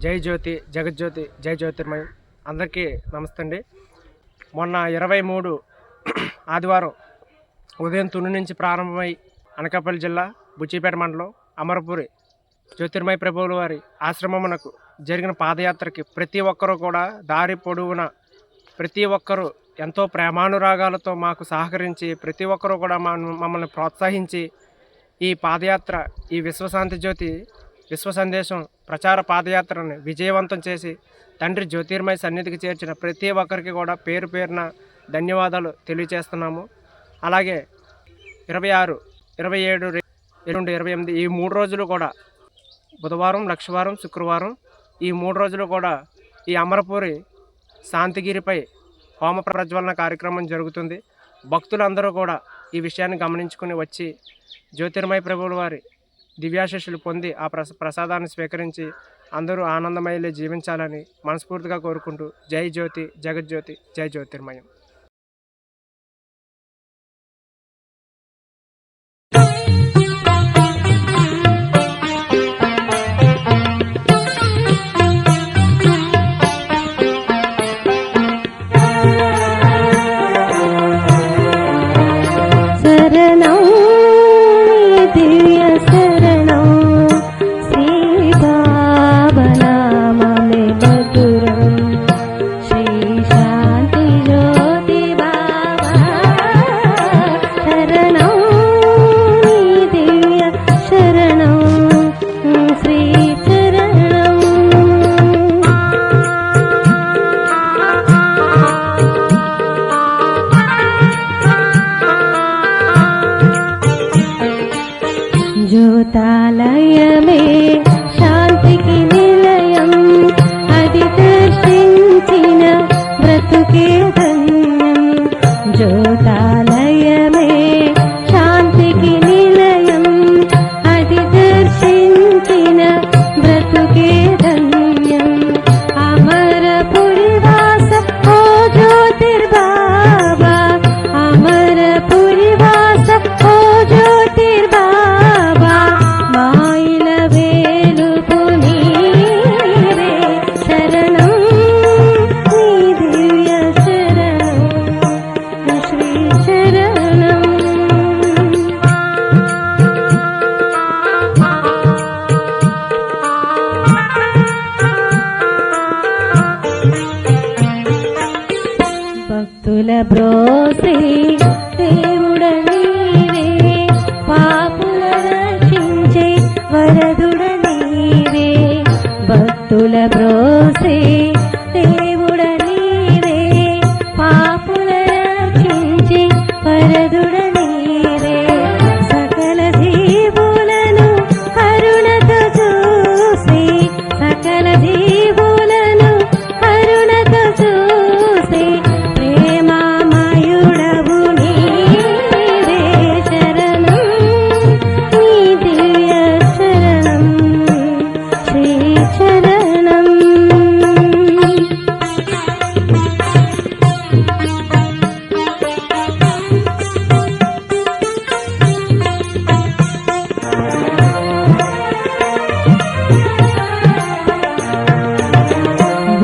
జై జ్యోతి, జగజ్యోతి, జై జ్యోతిర్మయం. అందరికీ నమస్తే అండి. మొన్న 23 ఆదివారం ఉదయం తుని నుంచి ప్రారంభమై అనకాపల్లి జిల్లా బుచ్చిపేట మండలం అమరపురి జ్యోతిర్మయ ప్రభువుల వారి ఆశ్రమమునకు జరిగిన పాదయాత్రకి ప్రతి ఒక్కరూ కూడా దారి పొడవున ప్రతి ఒక్కరూ ఎంతో ప్రేమానురాగాలతో మాకు సహకరించి ప్రతి ఒక్కరూ కూడా మమ్మల్ని ప్రోత్సహించి ఈ పాదయాత్ర, ఈ విశ్వశాంతి జ్యోతి విశ్వ సందేశం ప్రచార పాదయాత్రని విజయవంతం చేసి తండ్రి జ్యోతిర్మయ సన్నిధికి చేర్చిన ప్రతి ఒక్కరికి కూడా పేరు పేరున ధన్యవాదాలు తెలియజేస్తున్నాము. అలాగే 26, 27, 28 ఈ 3 రోజులు కూడా బుధవారం, లక్షవారం, శుక్రవారం ఈ 3 రోజులు కూడా ఈ అమరపురి శాంతిగిరిపై హోమ ప్రజ్వలన కార్యక్రమం జరుగుతుంది. భక్తులందరూ కూడా ఈ విషయాన్ని గమనించుకుని వచ్చి జ్యోతిర్మయ ప్రభువుల వారి దివ్యాశిష్యులు పొంది ఆ ప్రసాదాన్ని స్వీకరించి అందరూ ఆనందమయ్యే జీవించాలని మనస్ఫూర్తిగా కోరుకుంటూ జై జ్యోతి, జగజ్యోతి, జై జ్యోతిర్మయం. జ్యోతాలయమే శాంతికి నిలయం, అది దర్శించిన బ్రతుకే ధన్యం. జ్యోతాలయమే శాంతికి నిలయం, అది దర్శించిన బ్రతుకే ధన్యం. అమరపురి వాస ఓ జ్యోతిర్బాబా, అమరపురి వాస ఓ జ్యోతిర్బాబా, మాయిల వేలుపు నీవే శరణం, నీ దివ్య శరణం, శ్రీ శరణం. భక్తుల బ్రోసి దేవుడ నీవే, పాపుల రక్షించే వరదుడ నీవే. భక్తుల బ్రోసి దేవుడ నీవే, పాపుల రక్షించే వరదుడ నీవే. సకల జీవులను కరుణతో చూసి, సకల జీవులను కరుణతో చూసి ప్రేమామయుడవు నీవే శరణం, నీ దివ్య శరణం, శ్రీ శరణం.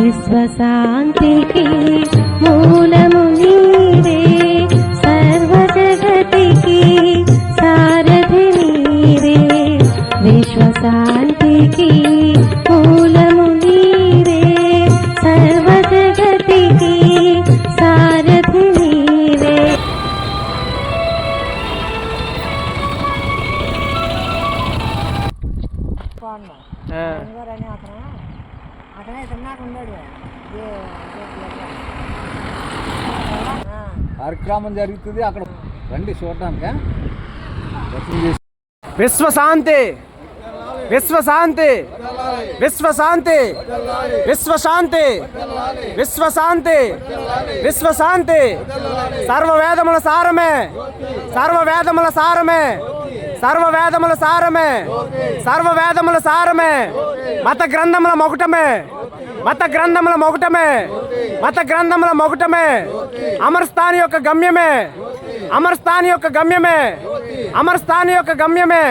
విశ్వశాంతికి మూలము నీవే, సర్వ జగతికి సారథి నీవే. విశ్వశాంతికి మూలము నీవే, సర్వ జగతికి సారథి నీవే. అతనే తిన్నాక ఉన్నాడు. కార్యక్రమం జరుగుతుంది అక్కడ రండి చూడడానికి. విశ్వశాంతి, విశ్వశాంతి, విశ్వశాంతి, విశ్వశాంతి, విశ్వశాంతి, విశ్వశాంతి. సర్వవేదముల సారమే, సర్వవేదముల సారమే, సర్వవేదముల సారమే, సర్వవేదముల సారమే. మత గ్రంథముల మొకటమే, మత గ్రంథముల మొకటమే, మత గ్రంథముల మొకటమే. అమరస్థాని యొక్క గమ్యమే, అమరస్థాని యొక్క గమ్యమే, అమరస్థాని యొక్క గమ్యమే.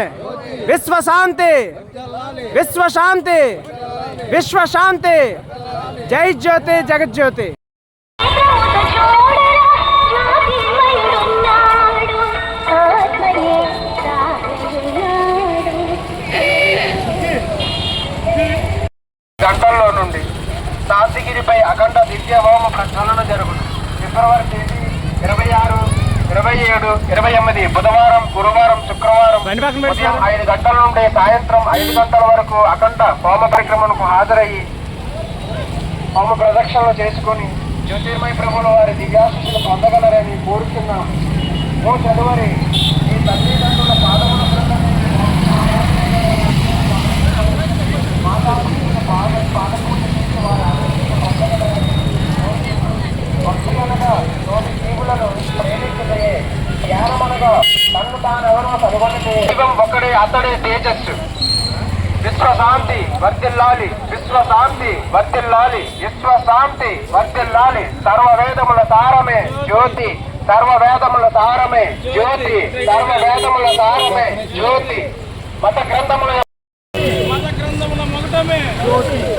విశ్వశాంతి, విశ్వశాంతి, విశ్వశాంతి. జై జ్యోతి జగజ్యోతి. గంటల్లో నుండి శాంతిగిరిపై అఖండ దివ్య హోమ ప్రజ్వలన జరుగును. ఫిబ్రవరి తేదీ 26, 27, 28 బుధవారం, గురువారం, శుక్రవారం ఉదయం 5 గంటల నుండి సాయంత్రం 5 గంటల వరకు అఖండ హోమ పరిక్రమణకు హాజరయ్యి హోమ ప్రదక్షిణలు చేసుకుని జ్యోతిర్మయ ప్రభుల వారి దివ్యాశిషులు పొందగలరని కోరుతున్నాం. ఓ చదువరి ఈ తల్లిదండ్రుల పాదముల భక్తులనగా తోటి జీవులను ప్రేమించే జ్ఞానమనగా తన్ను తానెవరో కనుగొనితే శివం ఒక్కడే, అతడే తేజస్సు. విశ్వశాంతి వర్ధిల్లాలి, విశ్వశాంతి వర్ధిల్లాలి, విశ్వశాంతి వర్ధిల్లాలి. సర్వవేదముల సారమే జ్యోతి, సర్వవేదముల సారమే జ్యోతి, సర్వవేదముల సారమే జ్యోతి. మత గ్రంథముల మొగటమే,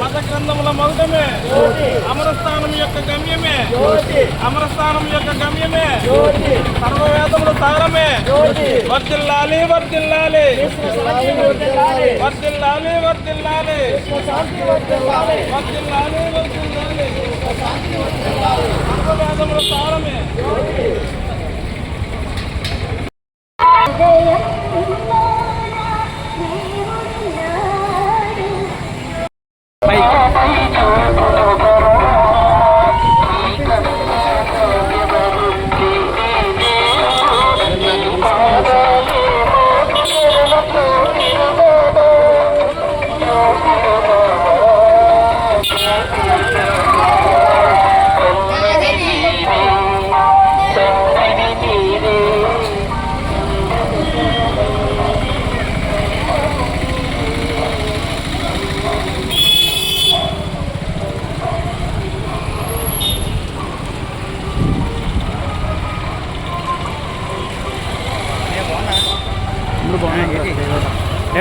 మత గ్రంథముల మొగటమే, అమరస్థానం యొక్క గమ్యమే, అమరస్థానం యొక్క గమ్యమే, సర్వవేదముల సారమే. వర్ధిల్లాలి వర్ధిల్లాలి వర్ధిల్లాలి వర్ధిల్లాలి వర్ధిల్లాలి వర్ధిల్లాలి సర్వవేదముల సారమే.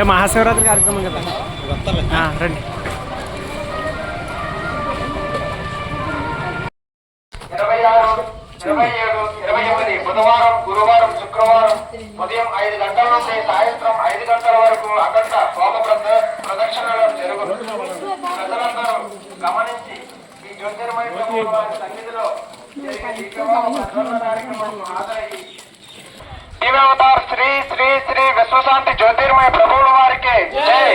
మహాశివరాత్రి కార్యక్రమం కదా, రండి. 26, 27, 28 బుధవారం, గురువారం, శుక్రవారం ఉదయం 5 గంటల నుండి సాయంత్రం 5 గంటల వరకు అఖండ హోమ ప్రదక్షిణలు జరుగును. ప్రజలందరూ గమనించి ఈ జ్యోతిర్మయ ప్రభువుల వారి సన్నిధిలో జరిగే దివ్య హోమ ప్రజ్వలన కార్యక్రమం హాజరయ్యి దివ్యావతార్ శ్రీ శ్రీ శ్రీ విశ్వశాంతి జ్యోతిర్మయ ప్రభువుల వారికి జై.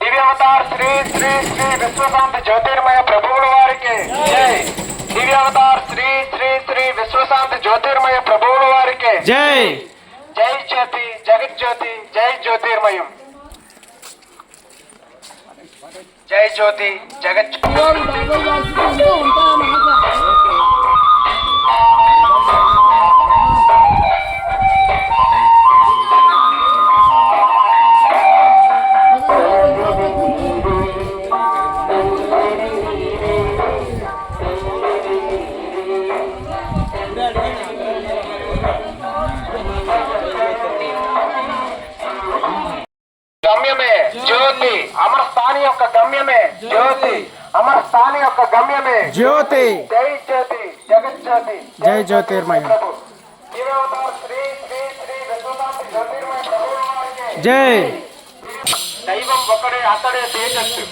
దివ్యావతార్ శ్రీ శ్రీ శ్రీ విశ్వశాంతి జ్యోతిర్మయ ప్రభువుల వారికి జై. దివ్యావతార్ శ్రీ శ్రీ శ్రీ విశ్వశాంతి జ్యోతిర్మయ ప్రభువుల వారికి జై. జై జ్యోతి జగజ్యోతి జై జ్యోతిర్మయం. జై జ్యోతి జగజ్యోతి. గమ్యమే జ్యోతి, అమర స్థాని యొక్క గమ్యమే జ్యోతి, అమర స్థాని యొక్క గమ్యమే జ్యోతి. జై జ్యోతి జగజ్యోతి జై జ్యోతిర్మయం. దివ్యావతార్ శ్రీ శ్రీ శ్రీ విశ్వశాంతి జ్యోతిర్మయ ప్రభువుల వారికి జై. దైవం ఒకడే, అతడే తేజస్సు.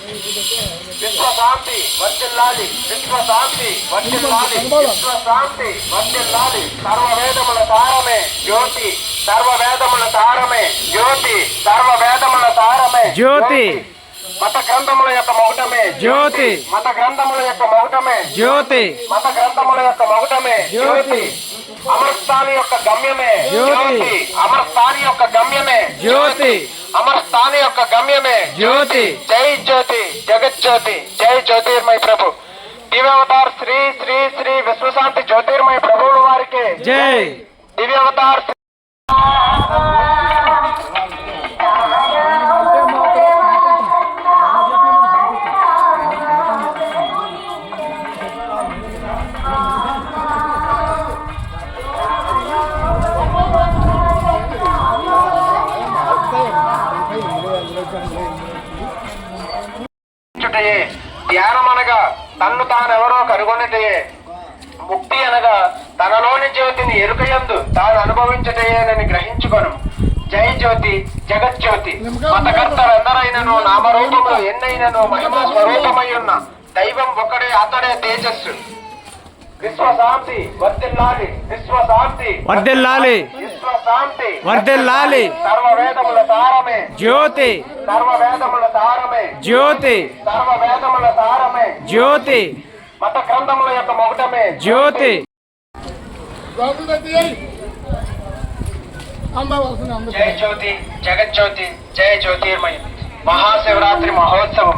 విశ్వశాంతి వర్ధిల్లాలి, విశ్వశాంతి వర్ధిల్లాలి, విశ్వశాంతి వర్ధిల్లాలి. సర్వవేదముల సారమే జ్యోతి, సర్వవేదముల సారమే జ్యోతి, సర్వవేదముల సారమే జ్యోతి. మత గ్రంథముల యొక్క మౌటమే జ్యోతి, మత గ్రంథముల యొక్క మౌటమే జ్యోతి, మత గ్రంథముల యొక్క మౌటమే జ్యోతి. అమరస్థాని యొక్క గమ్యమే జ్యోతి, అమరస్థాని యొక్క గమ్యమే జ్యోతి, అమరస్థాని యొక్క గమ్యమే జ్యోతి. జై జ్యోతి జగజ్యోతి జై జ్యోతిర్మయ ప్రభు. దివ్యావతార్ శ్రీ శ్రీ శ్రీ విశ్వశాంతి జ్యోతిర్మయ ప్రభువుల వారికి జై. దివ్యావతార్ చుట్టయే ధ్యానం అనగా తన్ను తానెవరో కనుగొనటయే. ముక్తి అనగా తనలోని జ్యోతిని ఎరుకయందు తాను అనుభవించటయేనని గ్రహించుకొను. జై జ్యోతి జగజ్యోతి. మతకర్తలందరైనను నామరూపములు ఎన్నైనను మహిమా స్వరూపమయ్యున్న దైవం ఒకడే, అతడే తేజస్సు. విశ్వశాంతి వర్ధిల్లాలి, విశ్వశాంతి వర్ధిల్లాలి, విశ్వశాంతి వర్ధిల్లాలి. సర్వవేదముల సారమే జ్యోతి, సర్వవేదముల సారమే జ్యోతి, సర్వవేదముల సారమే జ్యోతి, మత గ్రంథముల యొక్క మొగటమే జ్యోతి. జై జ్యోతి జగజ్యోతి జై జ్యోతిర్మయం. మహాశివరాత్రి మహోత్సవం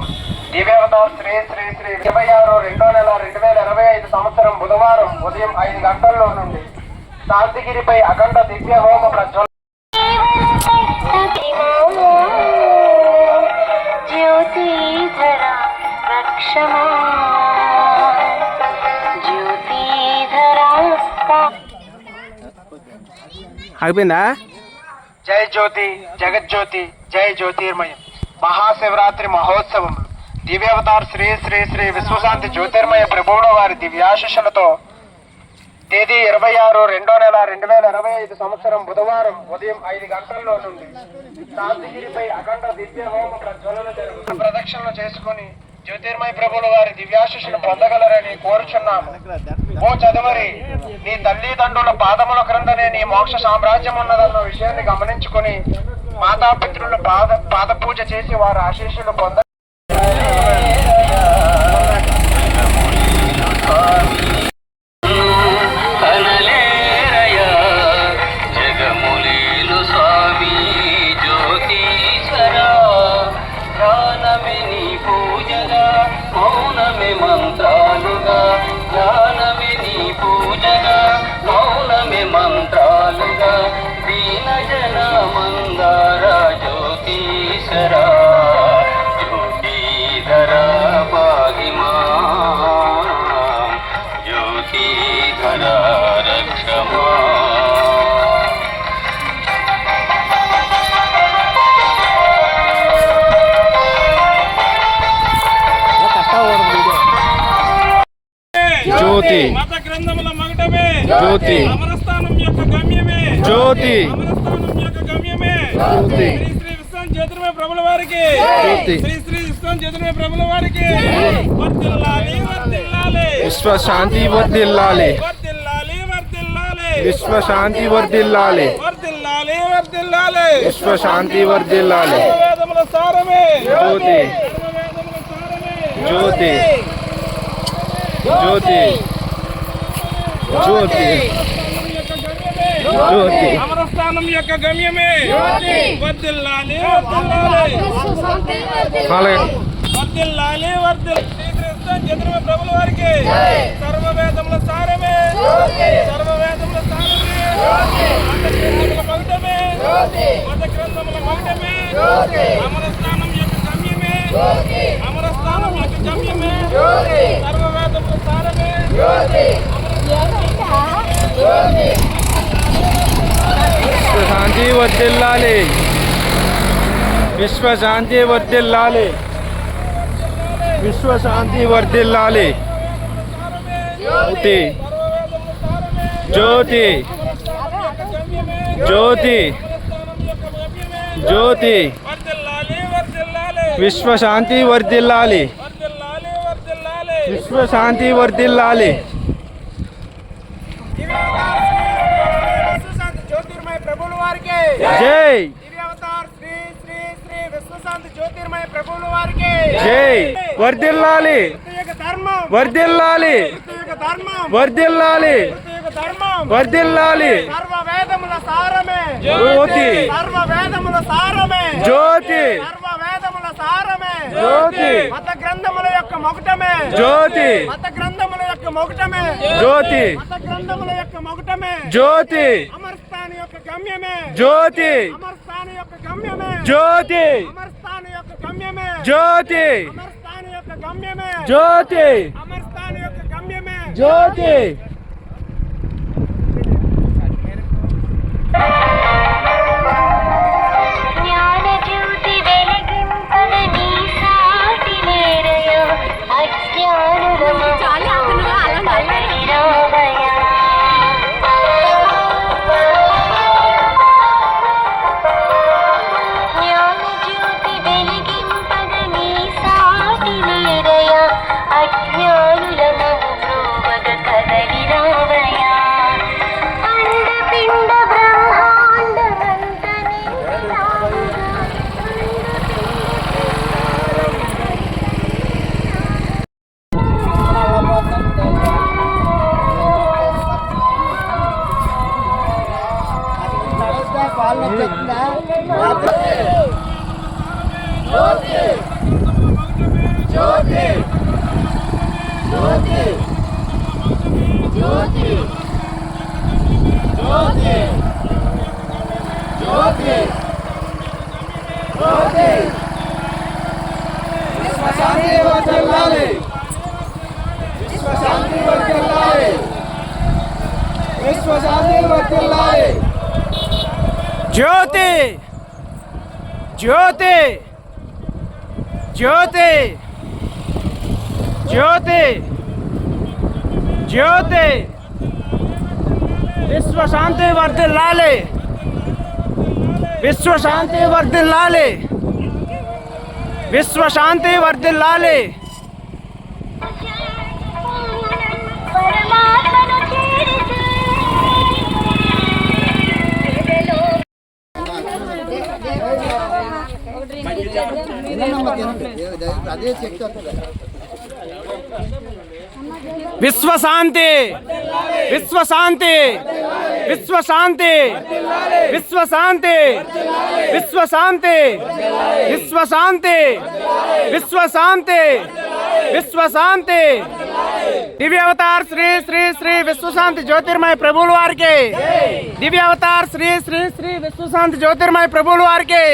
దివ్యావతార్ శ్రీ శ్రీ శ్రీ 26/2/2025 సంవత్సరం బుధవారం ఉదయం 5 గంటల్లో నుండి శాంతిగిరిపై అఖండ దివ్య హోమ ప్రజ్వల జ్యోతిధర రక్షమా జ్యోతిధర అయిపోయిందా? జై జ్యోతి జగజ్యోతి జై జ్యోతిర్మయం. మహాశివరాత్రి మహోత్సవం దివ్యావతార్ శ్రీ శ్రీ శ్రీ విశ్వశాంతి జ్యోతిర్మయ ప్రభువుల వారి దివ్యాశిషులతో తేదీ 26/2/2025 సంవత్సరం బుధవారం ఉదయం 5 గంటల్లో నుండి శాంతిగిరిపై అఖండ దివ్య హోమ ప్రజ్వలన జరుగుతుంది. ప్రదక్షిణలు చేసుకుని జ్యోతిర్మయ ప్రభువుల వారి దివ్యాశిషులు పొందగలరని కోరుచున్నాము. ఓ చదువరి, నీ తల్లిదండ్రుల పాదముల క్రిందనే నీ మోక్ష సామ్రాజ్యం ఉన్నదన్న విషయాన్ని గమనించుకుని మాతాపితృల పాద పూజ చేసి వారి ఆశీస్సులు పొంద మంత్రాలుగా దీన జన మందార జ్యోతిశరా జ్యోతిధర పాహిమా జ్యోతిధర రక్షమా. జ్యోతి, మత గ్రంథముల మగటమే జ్యోతి, అమరస్థానం యొక్క గమ్యమే జ్యోతి, అమరస్థానం యొక్క గమ్యమే. జ్యోతి. శ్రీ శ్రీ విశ్వం జ్యోతిర్మయ ప్రభుల వారికి, జ్యోతి. శ్రీ శ్రీ విశ్వం జ్యోతిర్మయ ప్రభుల వారికి వర్ధిల్లాలి వర్ధిల్లాలి విశ్వశాంతి వర్ధిల్లాలి, వర్ధిల్లాలి వర్ధిల్లాలి విశ్వశాంతి వర్ధిల్లాలి, వర్ధిల్లాలి వర్ధిల్లాలి. విశ్వశాంతి వర్ధిల్లాలి. సర్వవేదముల సారమే జ్యోతి, సర్వవేదముల సారమే జ్యోతి, జ్యోతి, జ్యోతి, జ్యోతి. అమరస్థానం యొక్క గమ్యమే వర్ధిల్లాలి వర్ధిల్లాలి అలాగే వర్ధిల్లాలి వర్ధిల్లాలి. శ్రీకృష్ణ చంద్రమ ప్రభుల వారికి సర్వవేదముల సారమే సర్వవేదముల సారమే మత గ్రంథముల మగుటమే మత గ్రంథముల మగుటమే అమరస్థానం యొక్క గమ్యమే అమరస్థానం యొక్క గమ్యమే సర్వవేదముల సారమే విశ్వశాంతి వర్ధిల్లాలి, విశ్వశాంతి వర్ధిల్లాలి, విశ్వశాంతి వర్ధిల్లాలి. జ్యోతి, జ్యోతి, జ్యోతి, జ్యోతి. వర్ధిల్లాలి వర్ధిల్లాలి విశ్వశాంతి వర్ధిల్లాలి, వర్ధిల్లాలి వర్ధిల్లాలి. విశ్వశాంతి వర్ధిల్లాలి. విశ్వశాంతి జ్యోతిర్మయ ప్రభువుల వారికి జై, దివ్యావతార్ శ్రీ శ్రీ శ్రీ విశ్వశాంతి జ్యోతిర్మయ ప్రభువుల వారికి జై. వర్ధిల్లాలి, ప్రత్యేక ధర్మం వర్ధిల్లాలి, ప్రత్యేక ధర్మం వర్ధిల్లాలి, ప్రత్యేక ధర్మం వర్ధిల్లాలి. సర్వ వేదముల సారమే జ్యోతి, సర్వ వేదముల సారమే జ్యోతి, సర్వ వేదముల సారమే జ్యోతి, మత గ్రంథముల యొక్క మొగటమే జ్యోతి, మత గ్రంథముల యొక్క మొగటమే జ్యోతి, మత గ్రంథముల యొక్క మొగటమే జ్యోతి, అమరస్థాని యొక్క గమ్యమే జ్యోతి, అమరస్థాని యొక్క గమ్యమే జ్యోతి, అమరస్థాని యొక్క గమ్యమే జ్యోతి, అమరస్థాని యొక్క గమ్యమే జ్యోతి, అమరస్థాని యొక్క గమ్యమే జ్యోతి. జ్ఞాన జ్యోతి వెలిగింపన నీ సాటి లేరయ జ్యోతి జ్యోతి జ్యోతి జ్యోతి జ్యోతి విశ్వ శాంతి వర్ధిల్లాలి విశ్వ శాంతి వర్ధిల్లాలి విశ్వ శాంతి వర్ధిల్లాలి పరమాత్మను చేరితే విశ్వ శాంతి విశ్వ శాంతి విశ్వ శాంతి విశ్వ శాంతి విశ్వ శాంతి విశ్వ శాంతి విశ్వ శాంతి విశ్వ శాంతి దివ్య అవతార్ శ్రీ శ్రీ శ్రీ విశ్వశాంతి జ్యోతిర్మయ ప్రభువుల వారికి దివ్య అవతార్ శ్రీ శ్రీ శ్రీ విశ్వశాంతి జ్యోతిర్మయ ప్రభువుల వారికి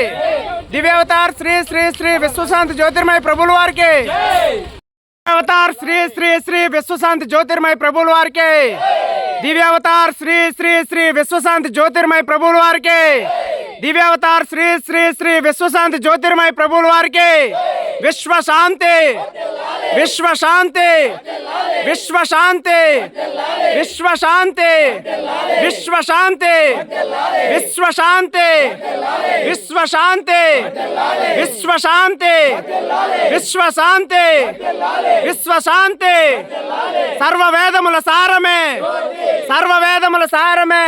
దివ్య అవతార్ శ్రీ శ్రీ శ్రీ విశ్వశాంతి జ్యోతిర్మయ ప్రభువుల వారికి అవతార్ శ్రీ శ్రీ శ్రీ విశ్వశాంతి జ్యోతిర్మయ ప్రభువుల వారికి దివ్య అవతార్ శ్రీ శ్రీ శ్రీ విశ్వశాంతి జ్యోతిర్మయ ప్రభువుల వారికి దివ్య అవతార్ శ్రీ శ్రీ శ్రీ విశ్వశాంతి జ్యోతిర్మయ ప్రభువుల వారికి విశ్వ శాంతి విశ్వ శాంతి విశ్వ శాంతి విశ్వ శాంతి విశ్వ శాంతి విశ్వ శాంతి విశ్వ శాంతి విశ్వ శాంతి విశ్వ శాంతి విశ్వ శాంతి సర్వవేదముల సారమే సర్వవేదముల సారమే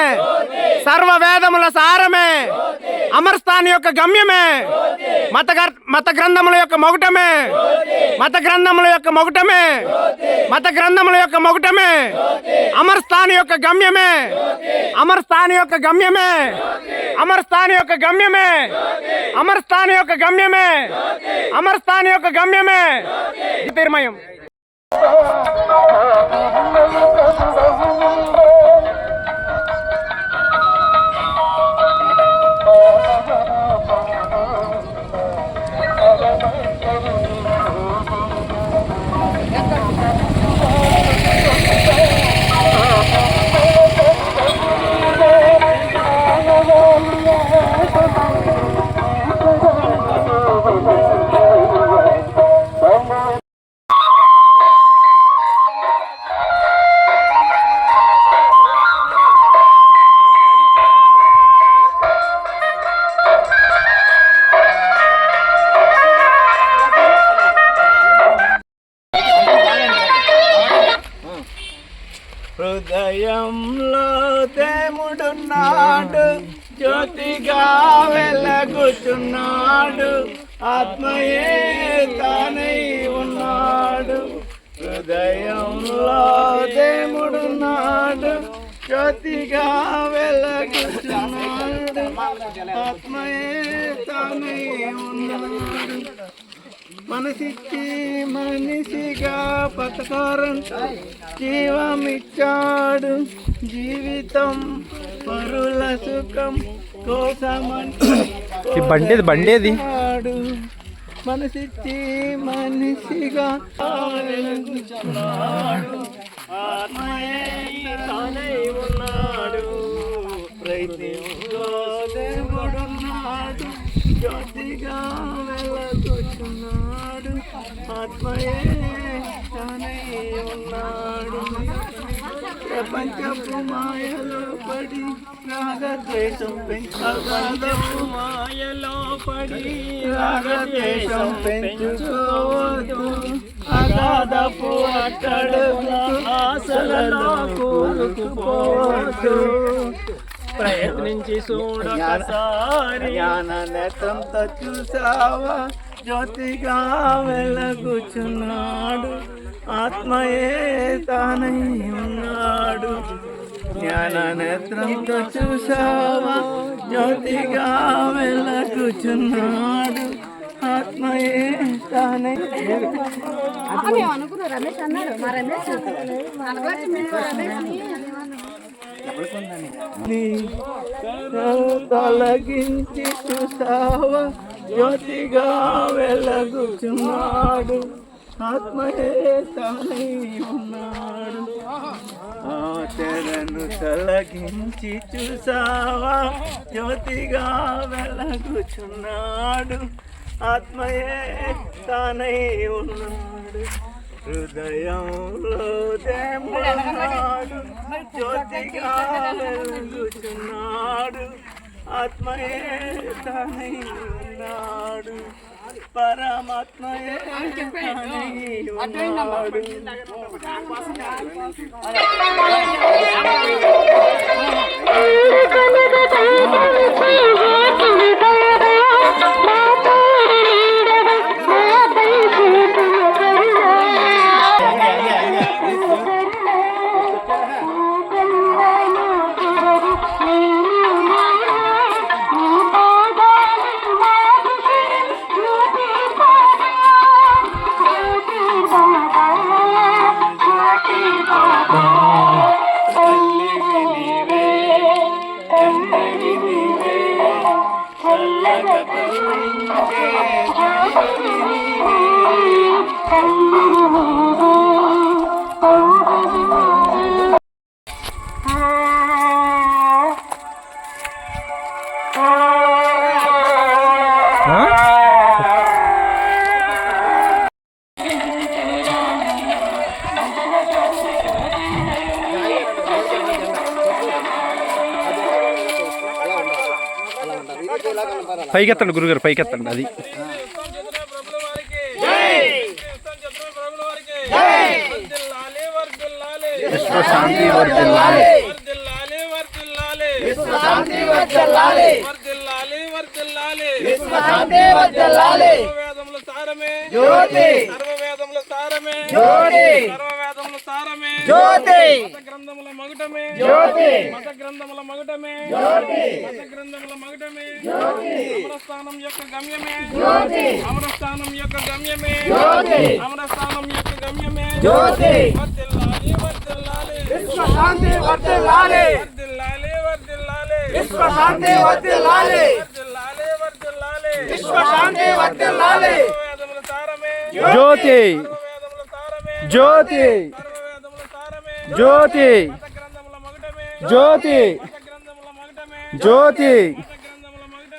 సర్వవేదముల సారమే అమరస్థాన్ యొక్క గమ్యమే మత గ్రంథముల యొక్క మొగటమే మత గ్రంథముల యొక్క మొగటమే మత గ్రంథముల యొక్క మొగటమే అమరస్థాన్ యొక్క గమ్యమే అమరస్థాన్ యొక్క గమ్యమే అమరస్థాన్ యొక్క గమ్యమే అమరస్థాన్ యొక్క గమ్యమే అమరస్థాన్ యొక్క గమ్యమే జ్యోతిర్మయం హృదయంలో దేవుడున్నాడు జ్యోతిగా వెలగుచున్నాడు ఆత్మయే తానై ఉన్నాడు హృదయంలో దేవుడున్నాడు జ్యోతిగా వెలగుచున్నాడు ఆత్మయే తానై ఉన్నాడు మనసిచ్చి మనిషిగా పతకారం జీవమిచ్చాడు జీవితం పరుల సుఖం కోసమంటే బండేది మనసిచ్చి మనిషిగా ఉన్నాడు ప్రయత్నంలో దేవుడున్నాడు జ్యోతిగా వెలగొచ్చున్నాడు ఆత్మయే తానై ఉన్నాడు ప్రపంచపు మాయలో పడి రాగద్వేషం ప్రపంచపు మాయలో పడి రాగద్వేషం పెంచుకోవద్దు అగాధపు అట్టడుగు ఆశలలో కూరుకుపోవద్దు ప్రయత్నించి చూడొకసారి జ్ఞాన నేత్రంతో చూసావా జ్యోతిగా వెలగుచున్నాడు ఆత్మయే తానై ఉన్నాడు జ్ఞాన నేత్రంతో చూసావా జ్యోతిగా వెలగుచున్నాడు మేము అనుకున్నాం రమేష్ అన్నాడు మా రమేష్ అనబట్టి మేము రమేష్ని తొలగించి చూసావా జ్యోతిగా వెలగుచున్నాడు ఆత్మయే తానై ఉన్నాడు ఆ తెరను తొలగించి చూసావా జ్యోతిగా వెలగుచున్నాడు ఆత్మయే తానై ఉన్నాడు హృదయంలో దేవుడు జ్యోతిగా వెలుగుచున్నాడు ఆత్మయే తానై ఉన్నాడు పరమాత్మయే తానై ఉన్నాడు పైకెత్తండి గురుగారు, పైకెత్తండి. అది విశ్వశాంతి వర్ధిల్లాలి. సర్వవేదముల సారమే జ్యోతి, సర్వవేదముల సారమే జ్యోతి, సర్వవేదముల సారమే జ్యోతి, మత గ్రంథముల మగుటమే జ్యోతి, మత గ్రంథముల మగుటమే జ్యోతి, మత గ్రంథముల మగుటమే జ్యోతి, అమరస్థానం యొక్క గమ్యమే జ్యోతి, అమరస్థానం యొక్క గమ్యమే జ్యోతి, అమరస్థానం యొక్క గమ్యమే జ్యోతి. వర్ధిల్లాలి వర్ధిల్లాలి విశ్వశాంతి వర్ధిల్లాలి, వర్ధిల్లాలి వర్ధిల్లాలి విశ్వశాంతి వర్ధిల్లాలి, వర్ధిల్లాలి వర్ధిల్లాలి విశ్వశాంతి వర్ధిల్లాలి. సర్వవేదముల సారమే జ్యోతి,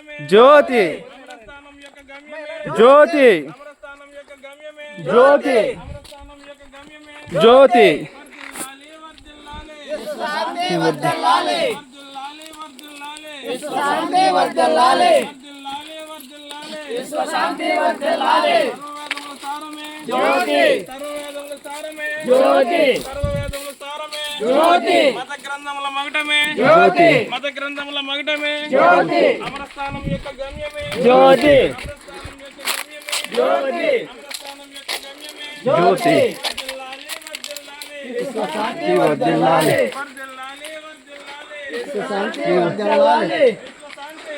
సర్వవేదముల సారమే జ్యోతి, సర్వవేదముల సారమే జ్యోతి, మత గ్రంథముల మగుటమే జ్యోతి, మత గ్రంథముల మగుటమే జ్యోతి, మత గ్రంథముల మగుటమే జ్యోతి, అమరస్థానం యొక్క గమ్యమే జ్యోతి, అమరస్థానం యొక్క గమ్యమే జ్యోతి, అమరస్థానం యొక్క గమ్యమే జ్యోతి. వర్ధిల్లాలి వర్ధిల్లాలి విశ్వశాంతి వర్ధిల్లాలి, వర్ధిల్లాలి వర్ధిల్లాలి విశ్వశాంతి వర్ధిల్లాలి. సర్వవేదముల సారమే జ్యోతి, సర్వవేదముల సారమే జ్యోతి, సర్వవేదముల సారమే జ్యోతి, మత గ్రంథముల మగుటమే జ్యోతి, మత గ్రంథముల మగుటమే జ్యోతి, అమరస్థానం యొక్క గమ్యమే జ్యోతి, అమరస్థానం యొక్క గమ్యమే జ్యోతి, అమరస్థానం యొక్క గమ్యమే జ్యోతి. వర్ధిల్లాలి వర్ధిల్లాలి విశ్వశాంతి వర్ధిల్లాలి. వర్ధిల్లాలి వర్ధిల్లాలి విశ్వశాంతి వర్ధిల్లాలి. విశ్వశాంతి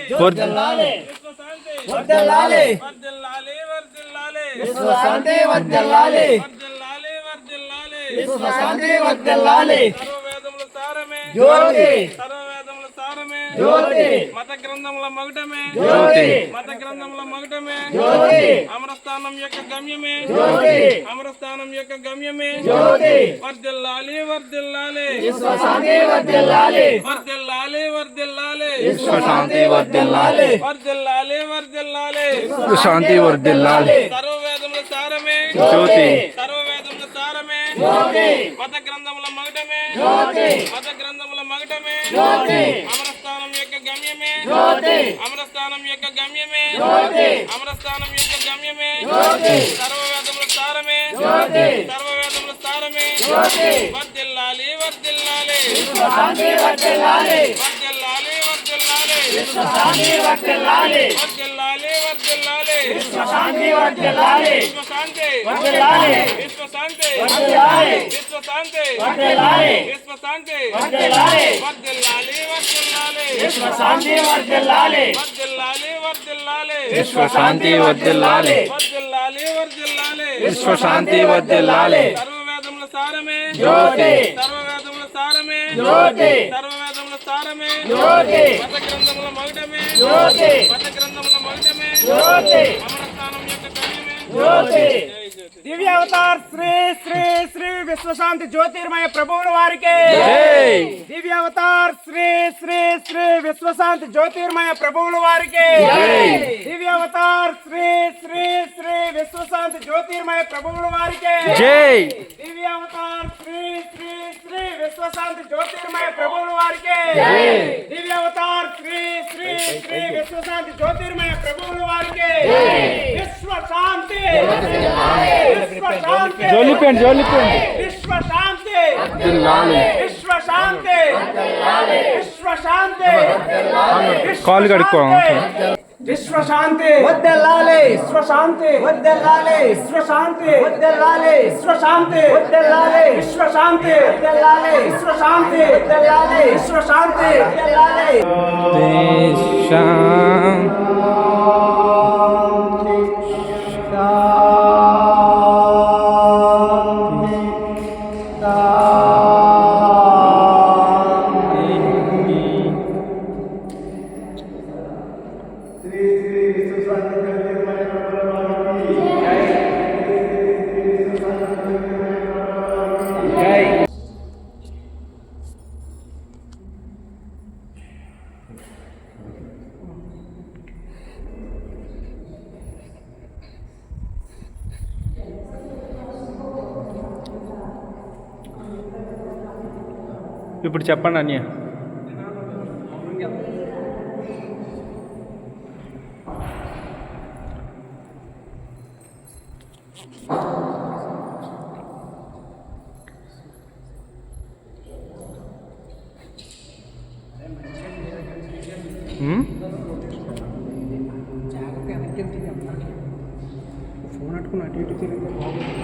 జ్యోతి వర్ధిల్లాలి, విశ్వశాంతి వర్ధిల్లాలి, వర్ధిల్లాలి వర్ధిల్లాలి విశ్వశాంతి వర్ధిల్లాలి. వర్ధిల్లాలి వర్ధిల్లాలి విశ్వశాంతి వర్ధిల్లాలి. సర్వవేదముల సారమే జ్యోతి, సర్వవేదముల సారమే జ్యోతి, మత గ్రంథముల మగుటమే జ్యోతి, మత గ్రంథముల మగుటమే జ్యోతి, అమరస్థానం యొక్క గమ్యమే జ్యోతి, అమరస్థానం యొక్క గమ్యమే జ్యోతి. వర్ధిల్లాలి వర్ధిల్లాలి విశ్వశాంతి వర్ధిల్లాలి. వర్ధిల్లాలి వర్ధిల్లాలి విశ్వశాంతి వర్ధిల్లాలి. వర్ధిల్లాలి వర్ధిల్లాలి విశ్వశాంతి వర్ధిల్లాలి. సర్వవేదముల సారమే జ్యోతి, సర్వవేదముల సారమే జ్యోతి, మత గ్రంథముల మగుటమే జ్యోతి, మత గ్రంథముల మగుటమే జ్యోతి, అమరస్థానం యొక్క గమ్యమే జ్యోతి, అమరస్థానం యొక్క గమ్యమే జ్యోతి, అమరస్థానం యొక్క గమ్యమే జ్యోతి, సర్వవేదముల సారమే జ్యోతి, సర్వవేదముల సారమే జ్యోతి. వర్ధిల్లాలి వర్ధిల్లాలి విశ్వశాంతి వర్ధిల్లాలి. వర్ధిల్లాలి వర్ధిల్లాలి విశ్వశాంతి వర్ధిల్లాలి. వర్ధిల్లాలి వర్ధిల్లాలి విశ్వశాంతి వర్ధిల్లాలి. విశ్వశాంతి వర్ధిల్లాలి. విశ్వశాంతి వర్ధిల్లాలి. విశ్వశాంతి వర్ధిల్లాలి. విశ్వశాంతి వర్ధిల్లాలి. వర్ధిల్లాలి వర్ధిల్లాలి విశ్వశాంతి వర్ధిల్లాలి. వర్ధిల్లాలి వర్ధిల్లాలి విశ్వశాంతి వర్ధిల్లాలి వర్ధిల్లాలి వర్ధిల్లాలి విశ్వశాంతి వర్ధిల్లాలి సర్వవేదముల సారమే జ్యోతి సర్వవేదముల సారమే జ్యోతి సర్వవేదముల సారమే జ్యోతి మత గ్రంథముల మౌఢమే జ్యోతి మత గ్రంథముల మౌఢమే జ్యోతి అమర స్థానం యొక్క కళ్యమే జ్యోతి జై జ్యోతి దివ్య అవతార్ శ్రీ శ్రీ శ్రీ విశ్వశాంతి జ్యోతిర్మయ ప్రభువుల వారికి జై దివ్య అవతార్ శ్రీ శ్రీ శ్రీ విశ్వశాంతి జ్యోతిర్మయ ప్రభువుల వారికి జై దివ్య అవతార్ శ్రీ శ్రీ శ్రీ విశ్వశాంతి జ్యోతిర్మయ ప్రభువుల వారికి జై దివ్య అవతార్ శ్రీ శ్రీ శ్రీ విశ్వశాంతి జ్యోతిర్మయ ప్రభువుల వారికి జై దివ్య అవతార్ శ్రీ శ్రీ శ్రీ విశ్వశాంతి జ్యోతిర్మయ ప్రభువుల వారికి విశ్వశాంతి విశ్వశాంతి జోలిపోండి విశ్వశాంతి వర్ధిల్లాలి విశ్వశాంతి విశ్వశాంతి కాలు కడుక్కో విశ్వశాంతి వద్దెల్లాలి విశ్వశాంతి వద్దెల్లాలి విశ్వశాంతి వద్దెల్లాలి విశ్వశాంతి వద్దెల్లాలి విశ్వశాంతి వద్దెల్లాలి విశ్వశాంతి వద్దెల్లాలి విశ్వశాంతి వద్దెల్లాలి ఇప్పుడు చెప్పండి అన్నయ్య. ఫోన్ అట్టుకుని అటు ఇటు తిరిగితే బాగుంది.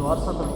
వారసత్వ